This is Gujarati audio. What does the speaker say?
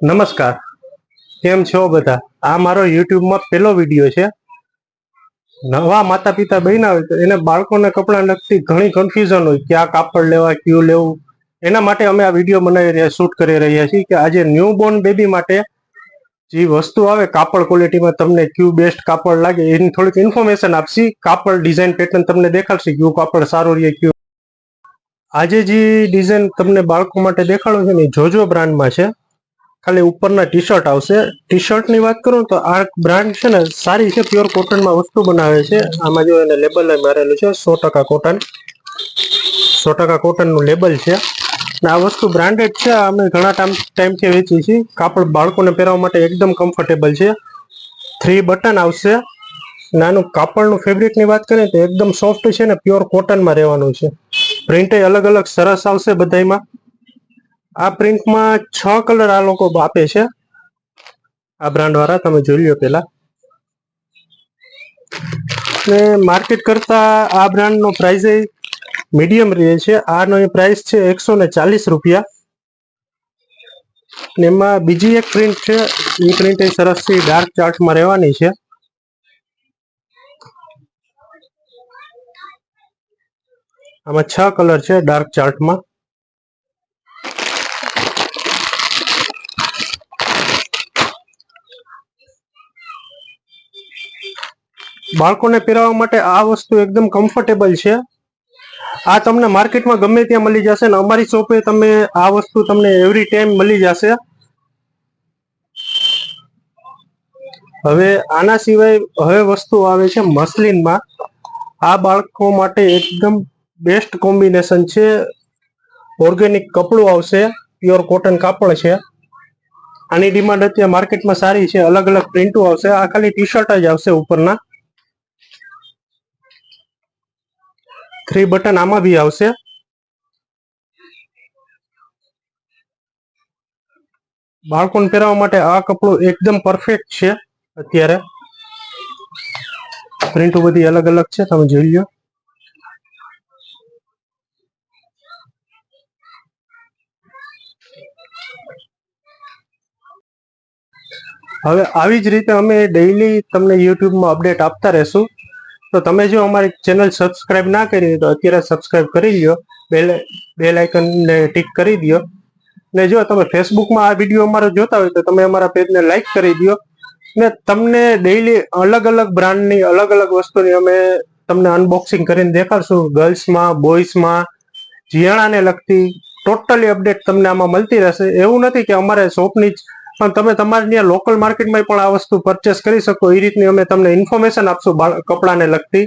નમસ્કાર, કેમ છો બધા? આ મારો યુટ્યુબમાં પહેલો વિડીયો છે. નવા માતા પિતા બન્યા હોય તો એને બાળકોને કપડાં લગતી ઘણી કન્ફ્યુઝન હોય કે આ કાપડ લેવા કયું લેવું. એના માટે અમે આ વિડીયો બનાવી રહ્યા શૂટ કરી રહ્યા છીએ કે આજે ન્યૂ બોર્ન બેબી માટે જે વસ્તુ આવે કાપડ ક્વોલિટીમાં તમને કયું બેસ્ટ કાપડ લાગે એની થોડીક ઇન્ફોર્મેશન આપશી. કાપડ ડિઝાઇન પેટર્ન તમને દેખાડશે કયું કાપડ સારું રહે કયું. આજે જે ડિઝાઇન તમને બાળકો માટે દેખાડો છે ને એ જોજો બ્રાન્ડમાં છે. ખાલી ઉપરના ટી શર્ટ આવશે. ટી શર્ટની વાત કરું તો આ બ્રાન્ડ છે ને સારી છે, પ્યોર કોટનમાં વસ્તુ બનાવે છે. આમાં જો એને લેબલ મારેલું છે 100% કોટન, 100% કોટનનું લેબલ છે. આ વસ્તુ બ્રાન્ડેડ છે. અમે ઘણા ટાઈમથી વેચી છીએ. કાપડ બાળકોને પહેરવા માટે એકદમ કમ્ફર્ટેબલ છે. 3 બટન આવશે. નાનું કાપડનું ફેબ્રિકની વાત કરીએ તો એકદમ સોફ્ટ છે ને પ્યોર કોટનમાં રહેવાનું છે. પ્રિન્ટ અલગ અલગ સરસ આવશે બધામાં. આ પ્રિન્ટમાં 6 કલર આ લોકો આપે છે, આ બ્રાન્ડ વાળા. તમે જોઈ લો પેલા. ને માર્કેટ કરતા આ બ્રાન્ડનો પ્રાઇસ મીડિયમ રહે છે. આનો પ્રાઇસ છે 140 રૂપિયા. ને એમાં બીજી એક પ્રિન્ટ છે, એ પ્રિન્ટ સરસ થી ડાર્ક ચાર્ટમાં રહેવાની છે. આમાં 6 કલર છે ડાર્ક ચાર્ટમાં. બાળકોને પહેરાવવા માટે આ વસ્તુ એકદમ કમ્ફર્ટેબલ છે. આ તમને માર્કેટમાં ગમે ત્યાં મળી જશે ને અમારી શોપે તમે આ વસ્તુ તમને એવરી ટાઈમ મળી જશે. હવે આના સિવાય હવે વસ્તુ આવે છે મસલિનમાં. આ બાળકો માટે એકદમ બેસ્ટ કોમ્બિનેશન છે. ઓર્ગેનિક કપડું આવશે, પ્યોર કોટન કાપડ છે. આની ડિમાન્ડ અત્યારે માર્કેટમાં સારી છે. અલગ અલગ પ્રિન્ટો આવશે. આ ખાલી ટી શર્ટ જ આવશે ઉપરના. 3 બટન આમાં બી આવશે. બાળકોને પહેરવા માટે આ કપડું એકદમ પરફેક્ટ છે. અત્યારે પ્રિન્ટો બધી અલગ અલગ છે, તમે જોઈ લો. હવે આવી જ રીતે અમે ડેઈલી તમને યુટ્યુબમાં અપડેટ આપતા રહેશું. તો તમે જો અમારી ચેનલ સબસ્ક્રાઇબ ના કરી તો અત્યારે સબસ્ક્રાઇબ કરી લ્યો. બેલ આઇકનને ટિક કરી દો. ને જો તમે ફેસબુકમાં આ વિડીયો અમારો જોતા હોય તો તમે અમારા પેજને લાઈક કરી દો. ને તમને ડેઈલી અલગ અલગ બ્રાન્ડની અલગ અલગ વસ્તુની અમે તમને અનબોક્સિંગ કરીને દેખાડશું. ગર્લ્સમાં, બોಯ್સમાં, જીયાણાને લગતી ટોટલી અપડેટ તમને આમાં મળતી રહેશે. એવું નથી કે અમારે શોપની જ, પણ તમે તમારી ત્યાં લોકલ માર્કેટમાં પણ આ વસ્તુ પરચેસ કરી શકો. એ રીતની અમે તમને ઇન્ફોર્મેશન આપશું કપડાને લગતી.